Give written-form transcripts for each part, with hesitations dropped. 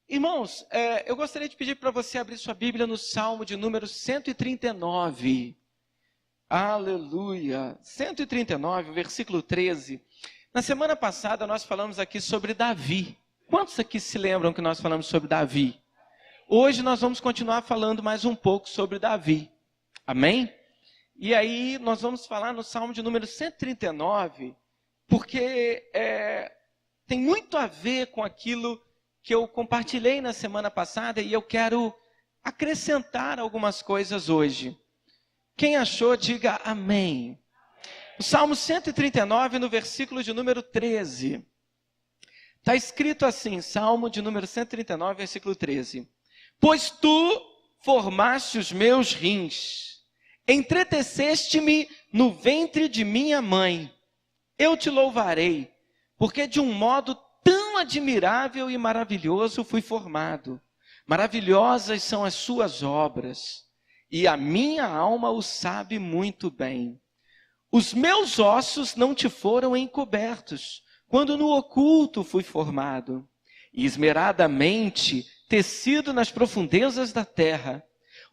Irmãos, eu gostaria de pedir para você abrir sua Bíblia no Salmo de número 139. Aleluia! 139, versículo 13. Na semana passada nós falamos aqui sobre Davi. Quantos aqui se lembram que nós falamos sobre Davi? Hoje nós vamos continuar falando mais um pouco sobre Davi. Amém? E aí nós vamos falar no Salmo de número 139, porque tem muito a ver com aquilo que eu compartilhei na semana passada e eu quero acrescentar algumas coisas hoje. Quem achou, diga amém. O Salmo 139, no versículo de número 13. Está escrito assim, Salmo de número 139, versículo 13. Pois tu formaste os meus rins, entreteceste-me no ventre de minha mãe. Eu te louvarei, porque de um modo tão admirável e maravilhoso fui formado. Maravilhosas são as suas obras, e a minha alma o sabe muito bem. Os meus ossos não te foram encobertos, quando no oculto fui formado, e esmeradamente tecido nas profundezas da terra.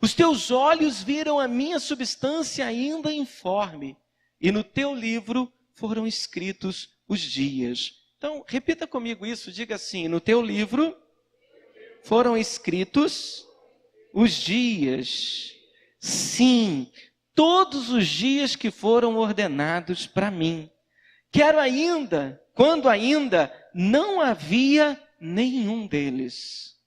Os teus olhos viram a minha substância ainda informe, e no teu livro foram escritos os dias. Então, repita comigo isso, diga assim, no teu livro foram escritos os dias. Sim, todos os dias que foram ordenados para mim. Quero ainda, quando ainda não havia nenhum deles.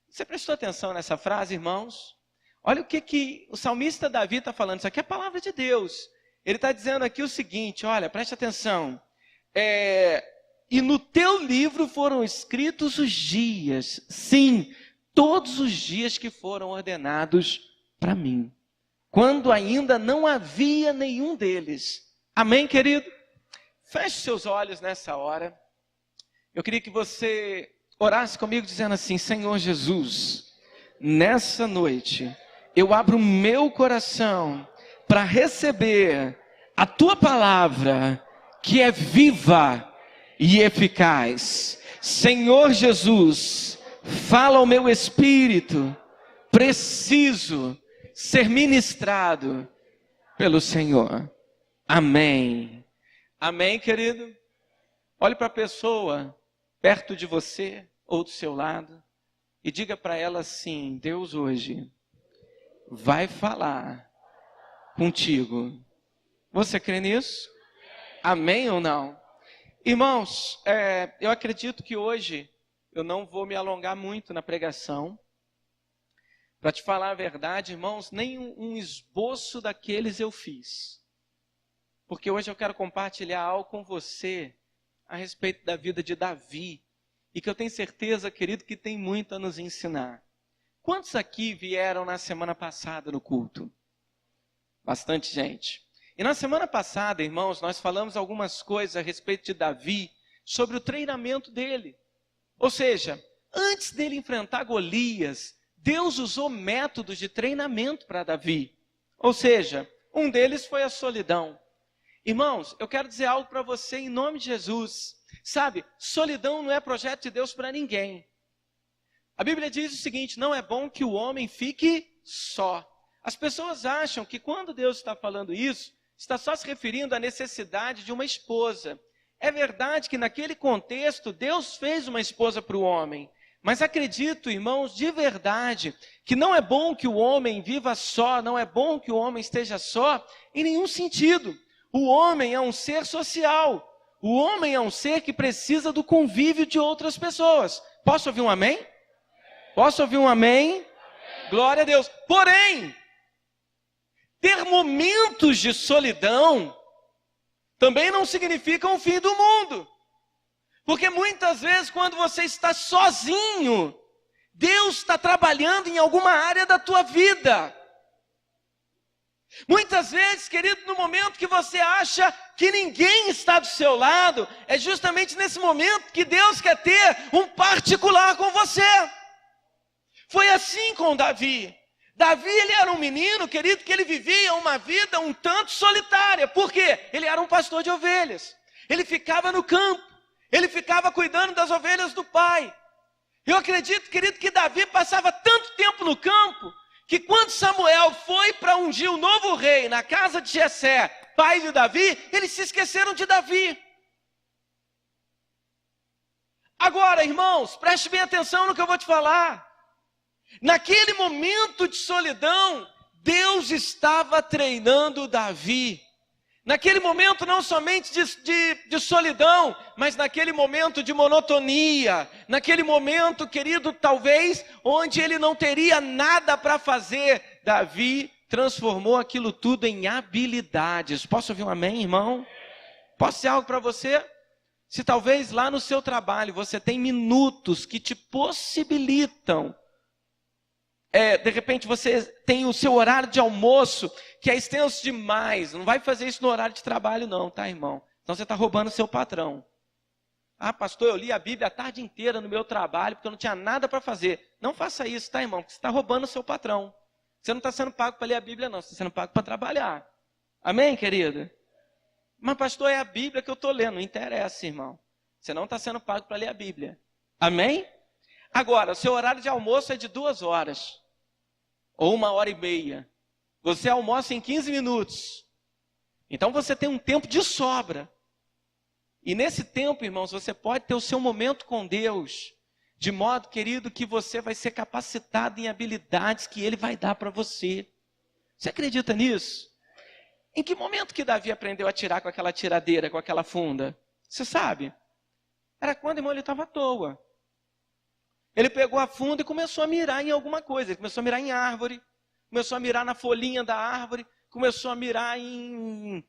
Você prestou atenção nessa frase, irmãos? Olha o que o salmista Davi está falando. Isso aqui é a palavra de Deus. Ele está dizendo aqui o seguinte, olha, preste atenção. E no teu livro foram escritos os dias. Sim, todos os dias que foram ordenados para mim. Quando ainda não havia nenhum deles. Amém, querido? Feche seus olhos nessa hora. Eu queria que você orasse comigo dizendo assim, Senhor Jesus, nessa noite eu abro o meu coração para receber a tua palavra que é viva e eficaz. Senhor Jesus, fala ao meu espírito, preciso ser ministrado pelo Senhor. Amém. Amém, querido? Olhe para a pessoa perto de você ou do seu lado e diga para ela assim, Deus hoje vai falar contigo. Você crê nisso? Amém ou não? Irmãos, eu acredito que hoje eu não vou me alongar muito na pregação. Para te falar a verdade, irmãos, nem um esboço daqueles eu fiz. Porque hoje eu quero compartilhar algo com você a respeito da vida de Davi. E que eu tenho certeza, querido, que tem muito a nos ensinar. Quantos aqui vieram na semana passada no culto? Bastante gente. E na semana passada, irmãos, nós falamos algumas coisas a respeito de Davi, sobre o treinamento dele. Ou seja, antes dele enfrentar Golias, Deus usou métodos de treinamento para Davi. Ou seja, um deles foi a solidão. Irmãos, eu quero dizer algo para você em nome de Jesus. Sabe, solidão não é projeto de Deus para ninguém. A Bíblia diz o seguinte, não é bom que o homem fique só. As pessoas acham que quando Deus está falando isso, está só se referindo à necessidade de uma esposa. É verdade que naquele contexto, Deus fez uma esposa para o homem. Mas acredito, irmãos, de verdade, que não é bom que o homem viva só, não é bom que o homem esteja só, em nenhum sentido. O homem é um ser social. O homem é um ser que precisa do convívio de outras pessoas. Posso ouvir um amém? Posso ouvir um amém? Amém. Glória a Deus. Porém, ter momentos de solidão também não significa o fim do mundo. Porque muitas vezes quando você está sozinho, Deus está trabalhando em alguma área da tua vida. Muitas vezes, querido, no momento que você acha que ninguém está do seu lado, é justamente nesse momento que Deus quer ter um particular com você. Foi assim com Davi. Davi, ele era um menino, querido, que ele vivia uma vida um tanto solitária. Por quê? Ele era um pastor de ovelhas. Ele ficava no campo. Ele ficava cuidando das ovelhas do pai. Eu acredito, querido, que Davi passava tanto tempo no campo, que quando Samuel foi para ungir o novo rei na casa de Jessé, pai de Davi, eles se esqueceram de Davi. Agora, irmãos, preste bem atenção no que eu vou te falar. Naquele momento de solidão, Deus estava treinando Davi. Naquele momento não somente de solidão, mas naquele momento de monotonia, naquele momento, querido, talvez, onde ele não teria nada para fazer, Davi transformou aquilo tudo em habilidades. Posso ouvir um amém, irmão? Posso dizer algo para você? Se talvez lá no seu trabalho você tem minutos que te possibilitam, de repente você tem o seu horário de almoço, que é extenso demais. Não vai fazer isso no horário de trabalho não, tá, irmão? Então você está roubando o seu patrão. Ah, pastor, eu li a Bíblia a tarde inteira no meu trabalho, porque eu não tinha nada para fazer. Não faça isso, tá, irmão? Porque você está roubando o seu patrão. Você não está sendo pago para ler a Bíblia, não. Você está sendo pago para trabalhar. Amém, querida? Mas, pastor, é a Bíblia que eu estou lendo. Não interessa, irmão. Você não está sendo pago para ler a Bíblia. Amém? Agora, o seu horário de almoço é de 2 horas. Ou 1h30. Você almoça em 15 minutos. Então você tem um tempo de sobra. E nesse tempo, irmãos, você pode ter o seu momento com Deus. De modo, querido, que você vai ser capacitado em habilidades que Ele vai dar para você. Você acredita nisso? Em que momento que Davi aprendeu a atirar com aquela tiradeira, com aquela funda? Você sabe? Era quando, irmão, ele estava à toa. Ele pegou a funda e começou a mirar em alguma coisa. Ele começou a mirar em árvore, começou a mirar na folhinha da árvore, começou a mirar em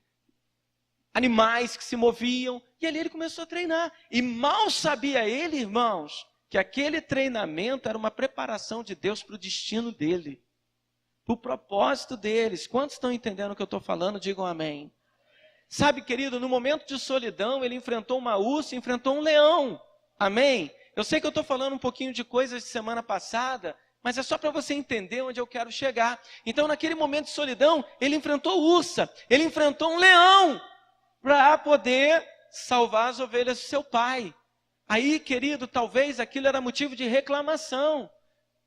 animais que se moviam. E ali ele começou a treinar. E mal sabia ele, irmãos, que aquele treinamento era uma preparação de Deus para o destino dele. Para o propósito deles. Quantos estão entendendo o que eu estou falando? Digam amém. Sabe, querido, no momento de solidão, ele enfrentou uma ursa, enfrentou um leão. Amém? Eu sei que eu estou falando um pouquinho de coisas de semana passada, mas é só para você entender onde eu quero chegar. Então, naquele momento de solidão, ele enfrentou ursa, ele enfrentou um leão, para poder salvar as ovelhas do seu pai. Aí, querido, talvez aquilo era motivo de reclamação,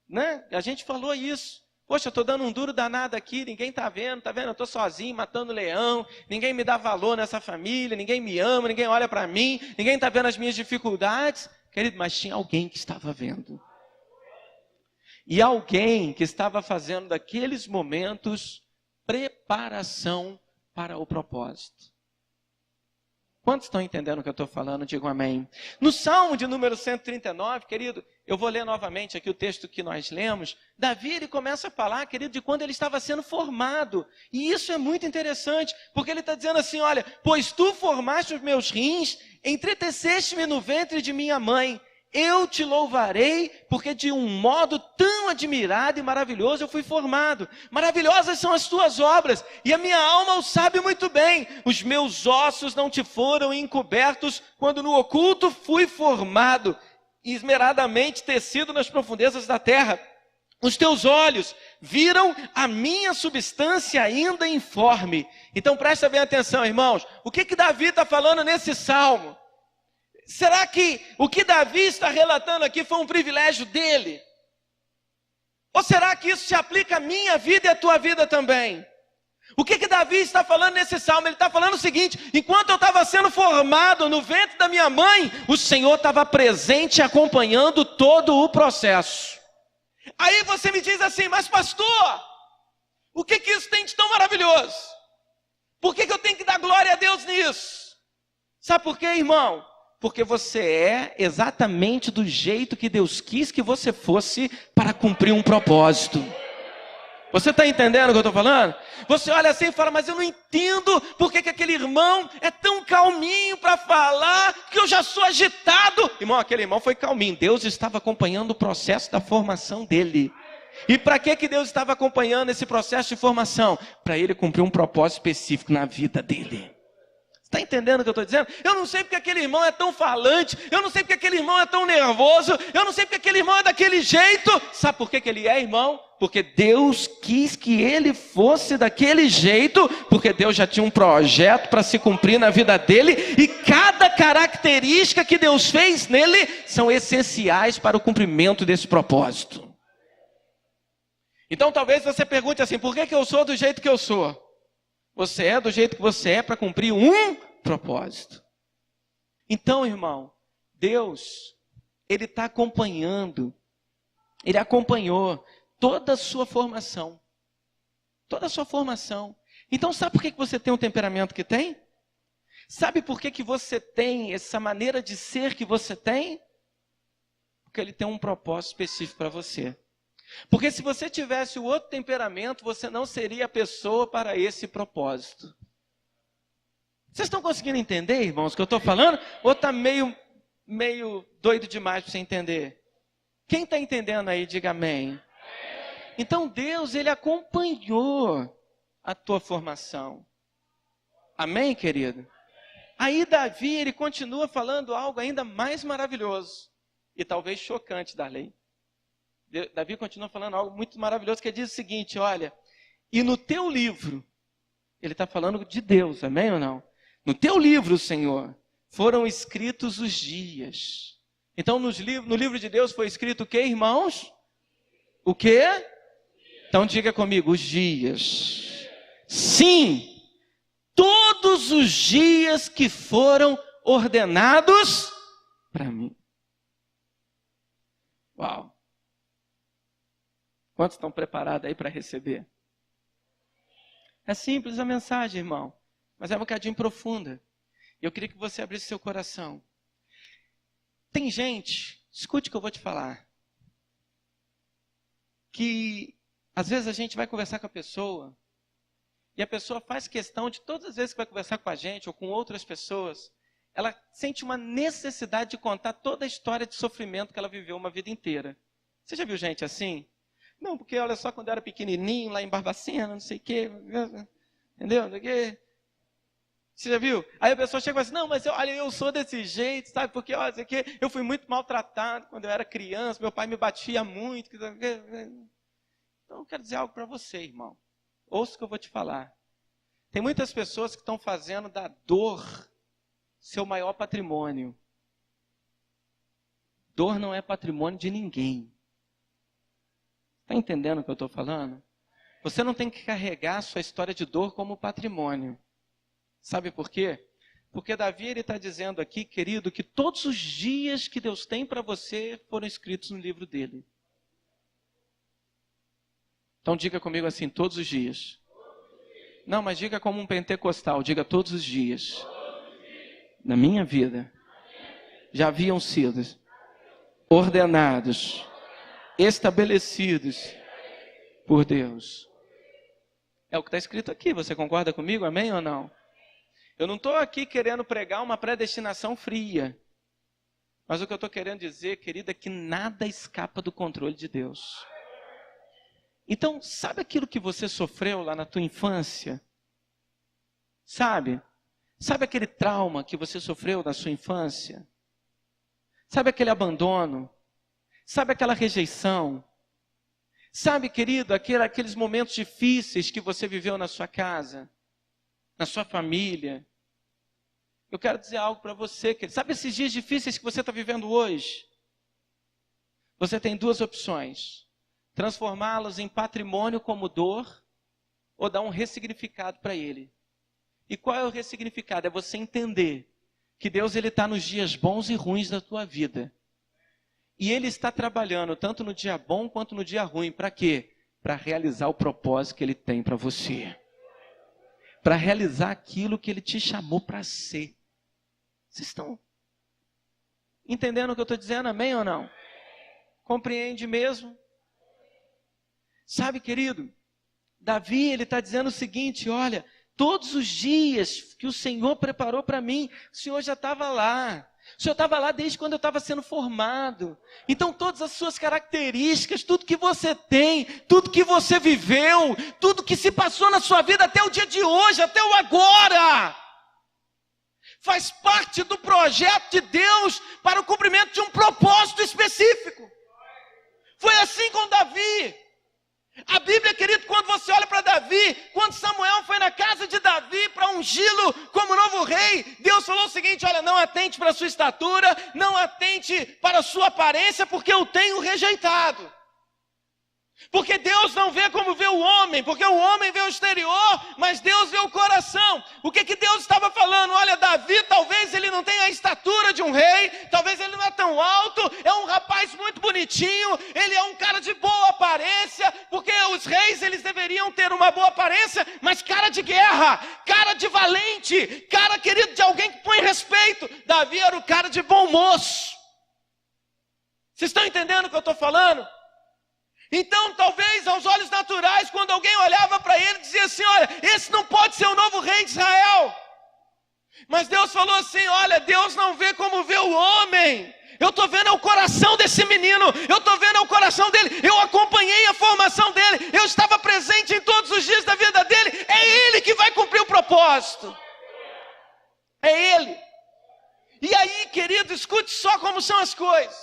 né? A gente falou isso. Poxa, eu estou dando um duro danado aqui, ninguém está vendo, eu estou sozinho, matando leão, ninguém me dá valor nessa família, ninguém me ama, ninguém olha para mim, ninguém está vendo as minhas dificuldades. Querido, mas tinha alguém que estava vendo. E alguém que estava fazendo daqueles momentos preparação para o propósito. Quantos estão entendendo o que eu estou falando? Digam amém. No Salmo de número 139, querido, eu vou ler novamente aqui o texto que nós lemos. Davi, ele começa a falar, querido, de quando ele estava sendo formado. E isso é muito interessante, porque ele está dizendo assim, olha, pois tu formaste os meus rins, entreteceste-me no ventre de minha mãe. Eu te louvarei, porque de um modo tão admirado e maravilhoso eu fui formado. Maravilhosas são as tuas obras, e a minha alma o sabe muito bem. Os meus ossos não te foram encobertos, quando no oculto fui formado, esmeradamente tecido nas profundezas da terra. Os teus olhos viram a minha substância ainda informe. Então presta bem atenção, irmãos. O que Davi está falando nesse salmo? Será que o que Davi está relatando aqui foi um privilégio dele? Ou será que isso se aplica à minha vida e à tua vida também? O que Davi está falando nesse salmo? Ele está falando o seguinte: enquanto eu estava sendo formado no ventre da minha mãe, o Senhor estava presente acompanhando todo o processo. Aí você me diz assim, mas pastor, o que isso tem de tão maravilhoso? Por que eu tenho que dar glória a Deus nisso? Sabe por quê, irmão? Porque você é exatamente do jeito que Deus quis que você fosse para cumprir um propósito. Você está entendendo o que eu estou falando? Você olha assim e fala, mas eu não entendo por que aquele irmão é tão calminho para falar, que eu já sou agitado. Irmão, aquele irmão foi calminho. Deus estava acompanhando o processo da formação dele. E para que Deus estava acompanhando esse processo de formação? Para ele cumprir um propósito específico na vida dele. Está entendendo o que eu estou dizendo? Eu não sei porque aquele irmão é tão falante, eu não sei porque aquele irmão é tão nervoso, eu não sei porque aquele irmão é daquele jeito. Sabe por que ele é, irmão? Porque Deus quis que ele fosse daquele jeito, porque Deus já tinha um projeto para se cumprir na vida dele, e cada característica que Deus fez nele são essenciais para o cumprimento desse propósito. Então talvez você pergunte assim, por que eu sou do jeito que eu sou? Você é do jeito que você é para cumprir um propósito. Então, irmão, Deus, Ele está acompanhando, Ele acompanhou toda a sua formação. Toda a sua formação. Então, sabe por que você tem o temperamento que tem? Sabe por que você tem essa maneira de ser que você tem? Porque Ele tem um propósito específico para você. Porque se você tivesse o outro temperamento, você não seria a pessoa para esse propósito. Vocês estão conseguindo entender, irmãos, o que eu estou falando? Ou está meio doido demais para você entender? Quem está entendendo aí, diga amém. Então Deus, Ele acompanhou a tua formação. Amém, querido? Aí Davi, ele continua falando algo ainda mais maravilhoso e talvez chocante da lei. Davi continua falando algo muito maravilhoso, que ele diz o seguinte, olha, e no teu livro, ele está falando de Deus, amém ou não? No teu livro, Senhor, foram escritos os dias. Então, no livro de Deus foi escrito o quê, irmãos? O quê? Então, diga comigo, os dias. Sim, todos os dias que foram ordenados para mim. Uau! Quantos estão preparados aí para receber? É simples a mensagem, irmão, mas é um bocadinho profunda. Eu queria que você abrisse seu coração. Tem gente, escute o que eu vou te falar, que às vezes a gente vai conversar com a pessoa, e a pessoa faz questão de todas as vezes que vai conversar com a gente ou com outras pessoas, ela sente uma necessidade de contar toda a história de sofrimento que ela viveu uma vida inteira. Você já viu gente assim? Não, porque olha só, quando eu era pequenininho, lá em Barbacena, não sei o quê, entendeu? Não sei o quê. Você já viu? Aí a pessoa chega e fala assim, não, mas olha, eu sou desse jeito, sabe? Porque, olha, isso aqui, eu fui muito maltratado quando eu era criança, meu pai me batia muito. Então, eu quero dizer algo para você, irmão. Ouça o que eu vou te falar. Tem muitas pessoas que estão fazendo da dor seu maior patrimônio. Dor não é patrimônio de ninguém. Está entendendo o que eu estou falando? Você não tem que carregar a sua história de dor como patrimônio. Sabe por quê? Porque Davi está dizendo aqui, querido, que todos os dias que Deus tem para você foram escritos no livro dele. Então diga comigo assim, todos os dias. Não, mas diga como um pentecostal, diga todos os dias. Na minha vida, já haviam sido ordenados, estabelecidos por Deus. É o que está escrito aqui, você concorda comigo? Amém ou não? Eu não estou aqui querendo pregar uma predestinação fria. Mas o que eu estou querendo dizer, querida, é que nada escapa do controle de Deus. Então, sabe aquilo que você sofreu lá na tua infância? Sabe? Sabe aquele trauma que você sofreu na sua infância? Sabe aquele abandono? Sabe aquela rejeição? Sabe, querido, aqueles momentos difíceis que você viveu na sua casa, na sua família? Eu quero dizer algo para você, querido. Sabe esses dias difíceis que você está vivendo hoje? Você tem duas opções. Transformá-los em patrimônio como dor, ou dar um ressignificado para ele. E qual é o ressignificado? É você entender que Deus está nos dias bons e ruins da tua vida. E Ele está trabalhando tanto no dia bom quanto no dia ruim. Para quê? Para realizar o propósito que Ele tem para você. Para realizar aquilo que Ele te chamou para ser. Vocês estão entendendo o que eu estou dizendo? Amém ou não? Compreende mesmo? Sabe, querido, Davi, ele está dizendo o seguinte, olha, todos os dias que o Senhor preparou para mim, o Senhor já estava lá. O Senhor estava lá desde quando eu estava sendo formado. Então todas as suas características, tudo que você tem, tudo que você viveu, tudo que se passou na sua vida até o dia de hoje, até o agora, Faz parte do projeto de Deus para o cumprimento de um propósito específico. Foi assim com Davi. A Bíblia, querido, quando você olha para Davi, quando Samuel foi na casa de Davi para ungí-lo como novo rei, Deus falou o seguinte: olha, não atente para a sua estatura, não atente para a sua aparência, porque eu tenho rejeitado. Porque Deus não vê como vê o homem, porque o homem vê o exterior, mas Deus vê o coração. O que Deus estava falando? Olha, Davi, talvez ele não tenha a estatura de um rei, talvez ele não é tão alto, é um rapaz muito bonitinho, ele é um cara de boa aparência, porque os reis, eles deveriam ter uma boa aparência, mas cara de guerra, cara de valente, cara, querido, de alguém que põe respeito. Davi era o cara de bom moço. Vocês estão entendendo o que eu estou falando? Então, talvez, aos olhos naturais, quando alguém olhava para ele, dizia assim: olha, esse não pode ser o novo rei de Israel. Mas Deus falou assim: olha, Deus não vê como vê o homem. Eu estou vendo o coração desse menino, eu estou vendo o coração dele, eu acompanhei a formação dele, eu estava presente em todos os dias da vida dele. É ele que vai cumprir o propósito. É ele. E aí, querido, escute só como são as coisas.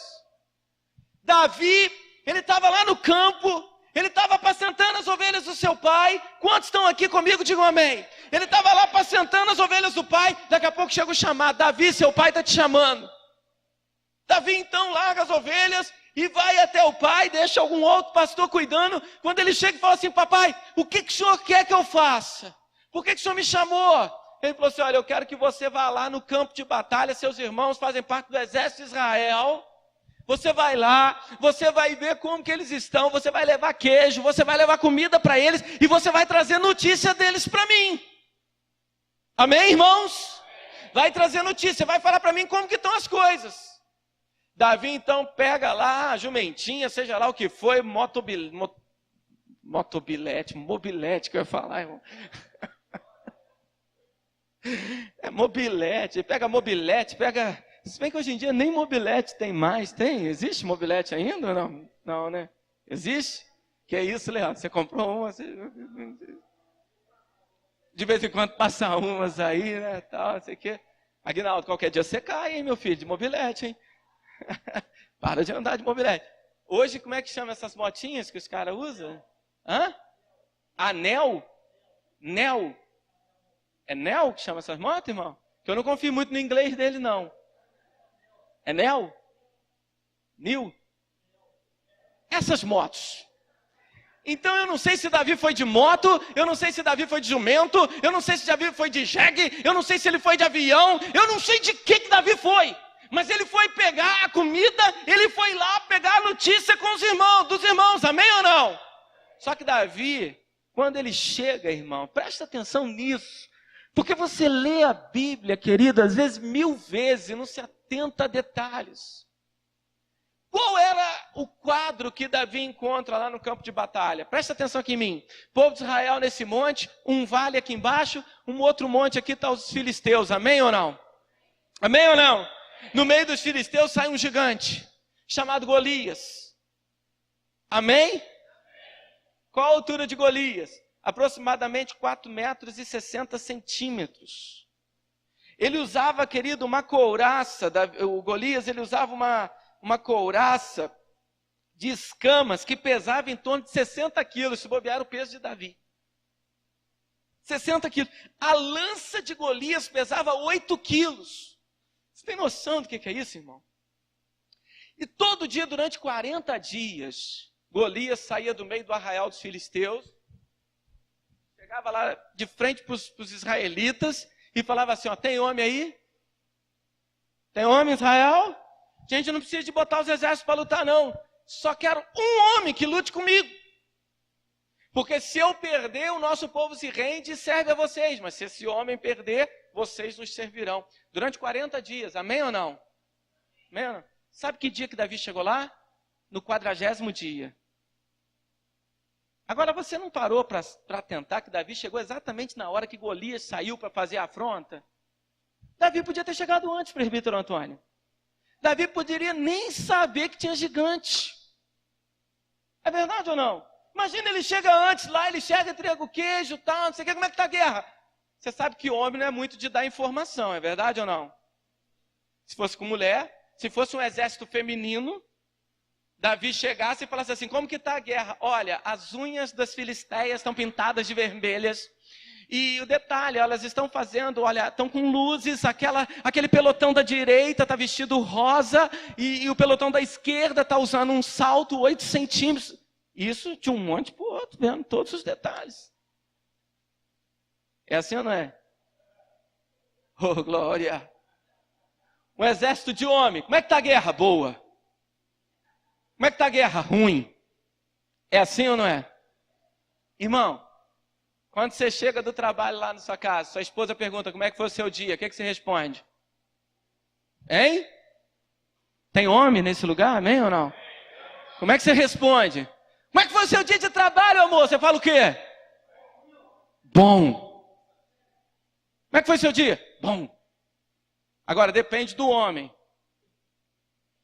Davi, ele estava lá no campo, ele estava apacentando as ovelhas do seu pai. Quantos estão aqui comigo? Digam amém. Ele estava lá apacentando as ovelhas do pai. Daqui a pouco chega o chamado: Davi, seu pai está te chamando. Davi então larga as ovelhas e vai até o pai, deixa algum outro pastor cuidando. Quando ele chega e fala assim: papai, o que o senhor quer que eu faça? Por que o senhor me chamou? Ele falou assim: olha, eu quero que você vá lá no campo de batalha, seus irmãos fazem parte do exército de Israel. Você vai lá, você vai ver como que eles estão, você vai levar queijo, você vai levar comida para eles e você vai trazer notícia deles para mim. Amém, irmãos? Vai trazer notícia, vai falar para mim como que estão as coisas. Davi então pega lá a jumentinha, seja lá o que foi, mobilete que eu ia falar, irmão. É mobilete, pega mobilete, pega... Se bem que hoje em dia nem mobilete tem mais, tem? Existe mobilete ainda ou não? Não, né? Existe? Que é isso, Leandro? Você comprou uma, de vez em quando passa umas aí, né, tal, não sei o quê. Aguinaldo, qualquer dia você cai, hein, meu filho, de mobilete, hein? Para de andar de mobilete. Hoje, como é que chama essas motinhas que os caras usam? Hã? Anel? Nel? É Nel que chama essas motos, irmão? Que eu não confio muito no inglês dele, não. É Nel? Nil? Essas motos. Então eu não sei se Davi foi de moto, eu não sei se Davi foi de jumento, eu não sei se Davi foi de jegue, eu não sei se ele foi de avião, eu não sei de que Davi foi. Mas ele foi pegar a comida, ele foi lá pegar a notícia com os irmãos, dos irmãos, amém ou não? Só que Davi, quando ele chega, irmão, presta atenção nisso. Porque você lê a Bíblia, querido, às vezes 1000 vezes e não se atenta a detalhes. Qual era o quadro que Davi encontra lá no campo de batalha? Presta atenção aqui em mim. Povo de Israel nesse monte, um vale aqui embaixo, um outro monte aqui está os filisteus, amém ou não? Amém ou não? No meio dos filisteus sai um gigante, chamado Golias. Amém? Qual a altura de Golias? Aproximadamente 4,60 metros. Ele usava, querido, uma couraça, o Golias, ele usava uma couraça de escamas que pesava em torno de 60 quilos, se bobear o peso de Davi. 60 quilos. A lança de Golias pesava 8 quilos. Você tem noção do que é isso, irmão? E todo dia, durante 40 dias, Golias saía do meio do arraial dos filisteus, chegava lá de frente para os israelitas e falava assim: ó, tem homem aí? Tem homem em Israel? Gente, não precisa de botar os exércitos para lutar, não. Só quero um homem que lute comigo. Porque se eu perder, o nosso povo se rende e serve a vocês. Mas se esse homem perder, vocês nos servirão. Durante 40 dias, amém ou não? Amém ou não? Sabe que dia que Davi chegou lá? No 40º dia. Agora, você não parou para atentar que Davi chegou exatamente na hora que Golias saiu para fazer a afronta? Davi podia ter chegado antes, presbítero Antônio. Davi poderia nem saber que tinha gigante. É verdade ou não? Imagina, ele chega antes lá, ele chega, entrega o queijo, tal, não sei o que, como é que está a guerra? Você sabe que homem não é muito de dar informação, é verdade ou não? Se fosse com mulher, se fosse um exército feminino, Davi chegasse e falasse assim, como que está a guerra? Olha, as unhas das filisteias estão pintadas de vermelhas. E o detalhe, elas estão fazendo, olha, estão com luzes, aquele pelotão da direita está vestido rosa e o pelotão da esquerda está usando um salto 8 centímetros. Isso de um monte para o outro, vendo todos os detalhes. É assim ou não é? Oh, glória! Um exército de homem. Como é que está a guerra? Boa. Como é que está a guerra? Ruim. É assim ou não é? Irmão, quando você chega do trabalho lá na sua casa, sua esposa pergunta como é que foi o seu dia, o que você responde? Hein? Tem homem nesse lugar, amém ou não? Como é que você responde? Como é que foi o seu dia de trabalho, amor? Você fala o quê? Bom. Como é que foi o seu dia? Bom. Agora, depende do homem.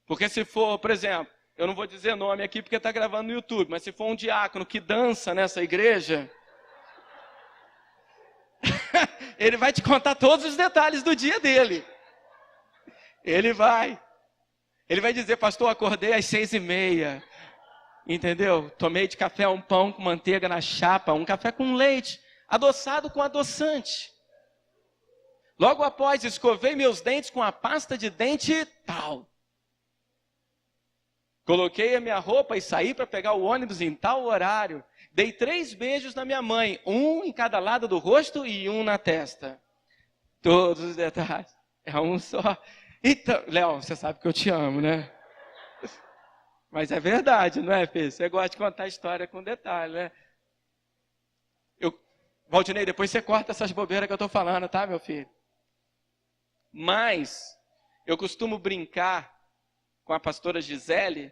Porque se for, por exemplo, eu não vou dizer nome aqui porque está gravando no YouTube, mas se for um diácono que dança nessa igreja, ele vai te contar todos os detalhes do dia dele. Ele vai dizer, pastor, acordei às 6:30, entendeu? Tomei de café um pão com manteiga na chapa, um café com leite, adoçado com adoçante. Logo após, escovei meus dentes com a pasta de dente tal. Coloquei a minha roupa e saí para pegar o ônibus em tal horário. Dei 3 beijos na minha mãe, um em cada lado do rosto e um na testa. Todos os detalhes. É um só. Então, Léo, você sabe que eu te amo, né? Mas é verdade, não é, Fê? Você gosta de contar história com detalhe, né? Valdinei, depois você corta essas bobeiras que eu estou falando, tá, meu filho? Mas, eu costumo brincar com a pastora Gisele,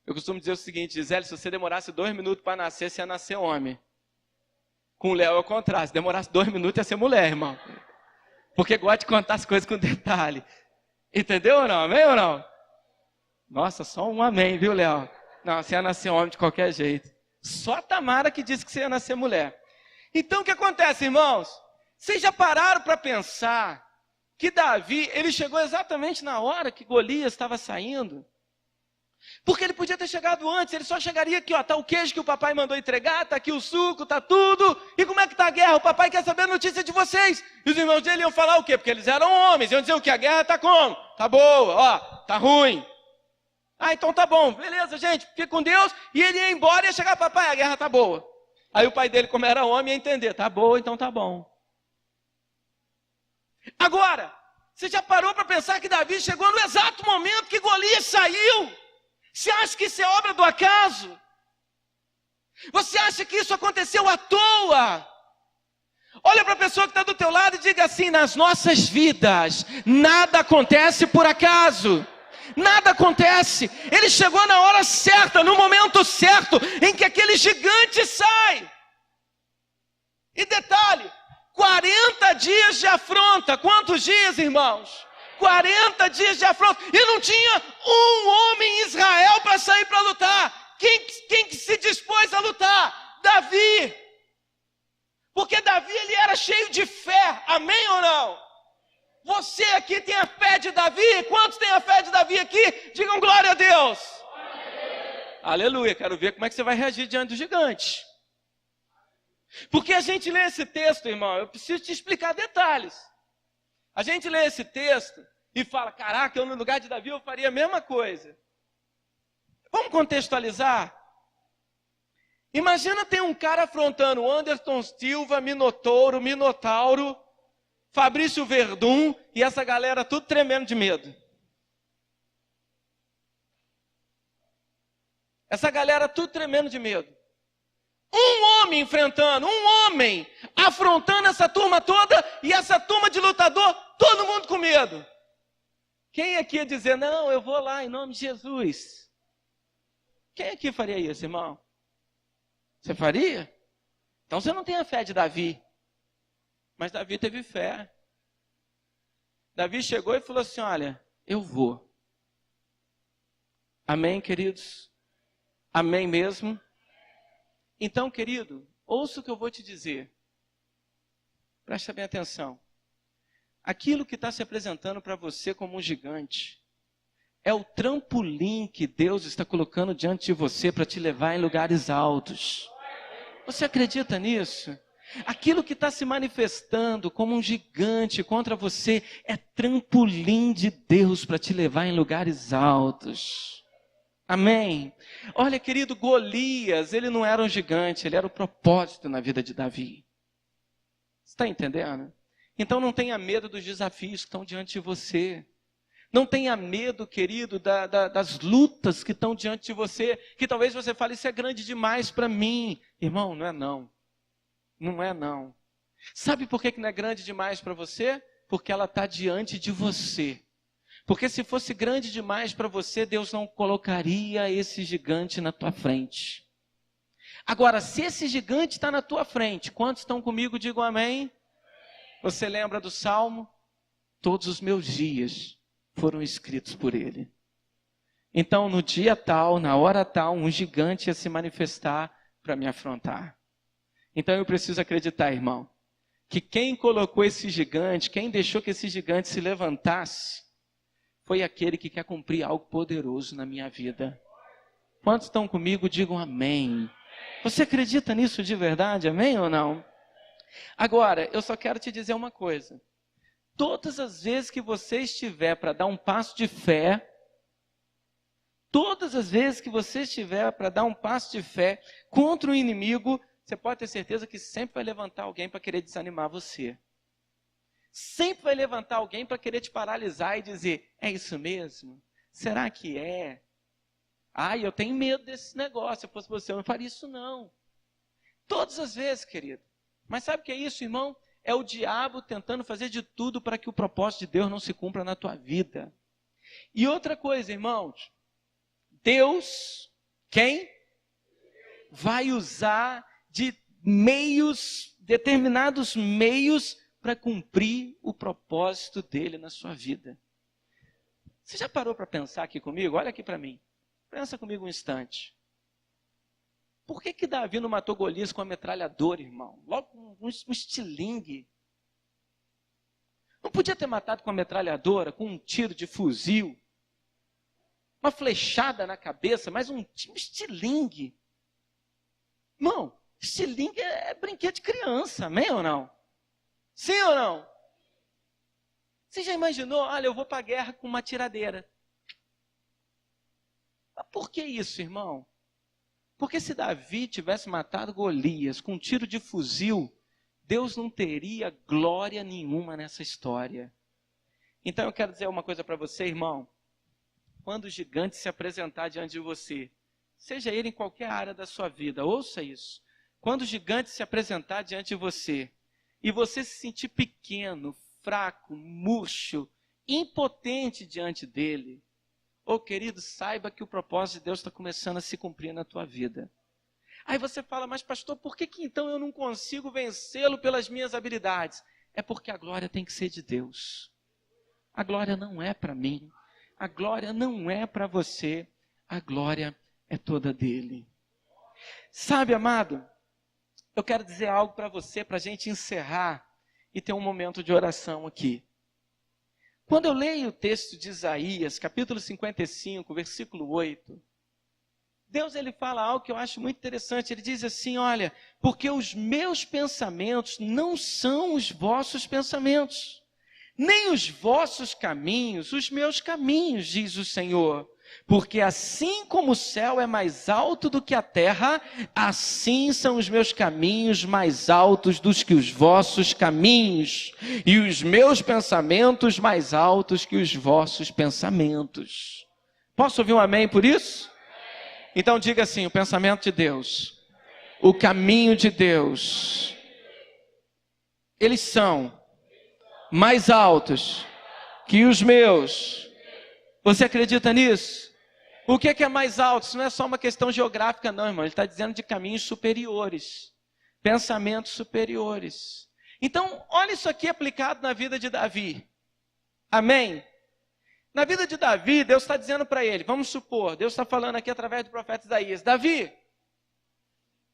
eu costumo dizer o seguinte, Gisele, se você demorasse 2 minutos para nascer, você ia nascer homem. Com o Léo é o contrário, se demorasse 2 minutos, ia ser mulher, irmão. Porque gosta de contar as coisas com detalhe. Entendeu ou não? Amém ou não? Nossa, só um amém, viu, Léo? Não, você ia nascer homem de qualquer jeito. Só a Tamara que disse que você ia nascer mulher. Então, o que acontece, irmãos? Vocês já pararam para pensar que Davi, ele chegou exatamente na hora que Golias estava saindo? Porque ele podia ter chegado antes, ele só chegaria aqui, ó, tá o queijo que o papai mandou entregar, tá aqui o suco, tá tudo. E como é que tá a guerra? O papai quer saber a notícia de vocês. E os irmãos dele iam falar o quê? Porque eles eram homens, iam dizer o quê? A guerra tá como? Tá boa, ó, tá ruim. Ah, então tá bom, beleza, gente, fique com Deus. E ele ia embora e ia chegar, papai, a guerra tá boa. Aí o pai dele, como era homem, ia entender, tá boa, então tá bom. Agora, você já parou para pensar que Davi chegou no exato momento que Golias saiu? Você acha que isso é obra do acaso? Você acha que isso aconteceu à toa? Olha para a pessoa que está do teu lado e diga assim, nas nossas vidas, nada acontece por acaso. Nada acontece. Ele chegou na hora certa, no momento certo, em que aquele gigante sai. E detalhe, 40 dias de afronta. Quantos dias, irmãos? 40 dias de afronta. E não tinha um homem em Israel para sair para lutar. Quem que se dispôs a lutar? Davi. Porque Davi, ele era cheio de fé. Amém ou não? Você aqui tem a fé de Davi? Quantos têm a fé de Davi aqui? Digam glória a Deus. Aleluia. Quero ver como é que você vai reagir diante do gigante. Porque a gente lê esse texto, irmão, eu preciso te explicar detalhes. A gente lê esse texto e fala, caraca, eu no lugar de Davi eu faria a mesma coisa. Vamos contextualizar? Imagina ter um cara afrontando Anderson Silva, Minotauro, Fabrício Verdun e essa galera tudo tremendo de medo. Essa galera tudo tremendo de medo. Um homem enfrentando, um homem afrontando essa turma toda e essa turma de lutador, todo mundo com medo. Quem aqui ia dizer, não, eu vou lá em nome de Jesus? Quem aqui faria isso, irmão? Você faria? Então você não tem a fé de Davi. Mas Davi teve fé. Davi chegou e falou assim, olha, eu vou. Amém, queridos? Amém mesmo? Então, querido, ouça o que eu vou te dizer. Presta bem atenção. Aquilo que está se apresentando para você como um gigante é o trampolim que Deus está colocando diante de você para te levar em lugares altos. Você acredita nisso? Aquilo que está se manifestando como um gigante contra você é trampolim de Deus para te levar em lugares altos. Amém? Olha, querido, Golias, ele não era um gigante, ele era o propósito na vida de Davi. Você está entendendo? Então não tenha medo dos desafios que estão diante de você. Não tenha medo, querido, das lutas que estão diante de você, que talvez você fale, isso é grande demais para mim. Irmão, não é não. Não é não. Sabe por que não é grande demais para você? Porque ela está diante de você. Porque se fosse grande demais para você, Deus não colocaria esse gigante na tua frente. Agora, se esse gigante está na tua frente, quantos estão comigo, digam amém? Você lembra do Salmo? Todos os meus dias foram escritos por ele. Então, no dia tal, na hora tal, um gigante ia se manifestar para me afrontar. Então, eu preciso acreditar, irmão, que quem colocou esse gigante, quem deixou que esse gigante se levantasse, foi aquele que quer cumprir algo poderoso na minha vida. Quantos estão comigo, digam amém. Você acredita nisso de verdade, amém ou não? Agora, eu só quero te dizer uma coisa. Todas as vezes que você estiver para dar um passo de fé, todas as vezes que você estiver para dar um passo de fé contra o inimigo, você pode ter certeza que sempre vai levantar alguém para querer desanimar você. Sempre vai levantar alguém para querer te paralisar e dizer, é isso mesmo? Será que é? Ai, eu tenho medo desse negócio, se eu fosse você, eu não faria isso não. Todas as vezes, querido. Mas sabe o que é isso, irmão? É o diabo tentando fazer de tudo para que o propósito de Deus não se cumpra na tua vida. E outra coisa, irmãos, Deus, quem? Vai usar de meios, determinados meios, para cumprir o propósito dele na sua vida. Você já parou para pensar aqui comigo? Olha aqui para mim. Pensa comigo um instante. Por que Davi não matou Golias com a metralhadora, irmão? Logo um estilingue. Não podia ter matado com a metralhadora, com um tiro de fuzil, uma flechada na cabeça, mas um estilingue. Irmão, estilingue é brinquedo de criança, amém ou não? Sim ou não? Você já imaginou? Olha, eu vou para a guerra com uma tiradeira. Mas por que isso, irmão? Porque se Davi tivesse matado Golias com um tiro de fuzil, Deus não teria glória nenhuma nessa história. Então eu quero dizer uma coisa para você, irmão. Quando o gigante se apresentar diante de você, seja ele em qualquer área da sua vida, ouça isso. Quando o gigante se apresentar diante de você, e você se sentir pequeno, fraco, murcho, impotente diante dele, ô querido, saiba que o propósito de Deus está começando a se cumprir na tua vida. Aí você fala, mas pastor, por que então eu não consigo vencê-lo pelas minhas habilidades? É porque a glória tem que ser de Deus. A glória não é para mim. A glória não é para você. A glória é toda dele. Sabe, amado, eu quero dizer algo para você, para a gente encerrar e ter um momento de oração aqui. Quando eu leio o texto de Isaías, capítulo 55, versículo 8, Deus ele fala algo que eu acho muito interessante. Ele diz assim, olha, porque os meus pensamentos não são os vossos pensamentos, nem os vossos caminhos, os meus caminhos, diz o Senhor. Porque assim como o céu é mais alto do que a terra, assim são os meus caminhos mais altos do que os vossos caminhos, e os meus pensamentos mais altos que os vossos pensamentos. Posso ouvir um amém por isso? Então diga assim, o pensamento de Deus, o caminho de Deus, eles são mais altos que os meus. Você acredita nisso? O que é mais alto? Isso não é só uma questão geográfica não, irmão. Ele está dizendo de caminhos superiores, pensamentos superiores. Então, olha isso aqui aplicado na vida de Davi. Amém? Na vida de Davi, Deus está dizendo para ele, vamos supor, Deus está falando aqui através do profeta Isaías, Davi,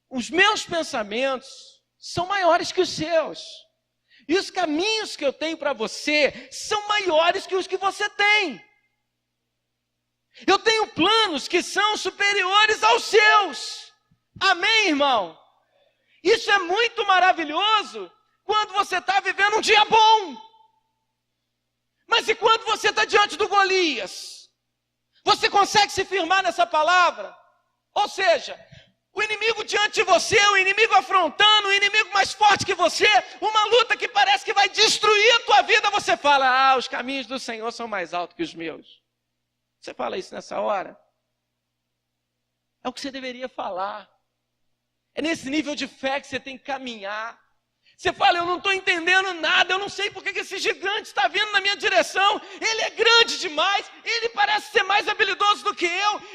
os meus pensamentos são maiores que os seus. E os caminhos que eu tenho para você são maiores que os que você tem. Eu tenho planos que são superiores aos seus. Amém, irmão? Isso é muito maravilhoso quando você está vivendo um dia bom. Mas e quando você está diante do Golias? Você consegue se firmar nessa palavra? Ou seja, o inimigo diante de você, o inimigo afrontando, o inimigo mais forte que você, uma luta que parece que vai destruir a tua vida, você fala, os caminhos do Senhor são mais altos que os meus. Você fala isso nessa hora? É o que você deveria falar. É nesse nível de fé que você tem que caminhar. Você fala, eu não estou entendendo nada, eu não sei porque que esse gigante está vindo na minha direção, ele é grande demais, ele parece ser mais habilidoso do que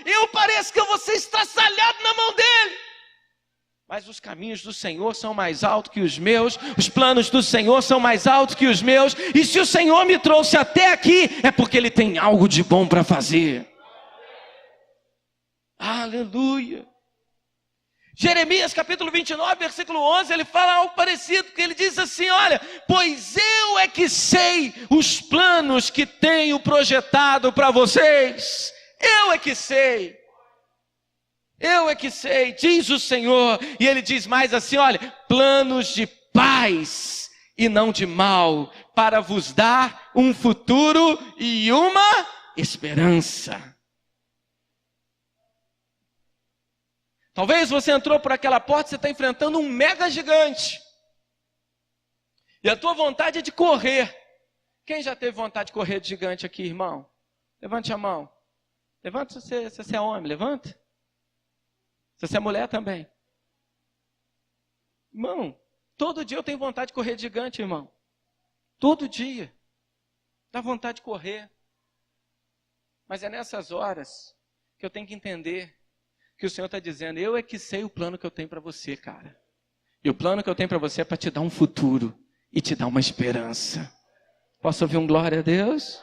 eu pareço que eu vou ser estraçalhado na mão dele. Mas os caminhos do Senhor são mais altos que os meus, os planos do Senhor são mais altos que os meus, e se o Senhor me trouxe até aqui, é porque Ele tem algo de bom para fazer. Aleluia. Jeremias capítulo 29, versículo 11, ele fala algo parecido, que ele diz assim, olha, pois eu é que sei os planos que tenho projetado para vocês, eu é que sei, diz o Senhor, e ele diz mais assim, olha, planos de paz e não de mal, para vos dar um futuro e uma esperança. Talvez você entrou por aquela porta e você está enfrentando um mega gigante. E a tua vontade é de correr. Quem já teve vontade de correr de gigante aqui, irmão? Levante a mão. Levanta se você é homem, levanta. Se você é mulher também. Irmão, todo dia eu tenho vontade de correr de gigante, irmão. Todo dia. Dá vontade de correr. Mas é nessas horas que eu tenho que entender que o Senhor está dizendo, eu é que sei o plano que eu tenho para você, cara. E o plano que eu tenho para você é para te dar um futuro e te dar uma esperança. Posso ouvir um glória a Deus?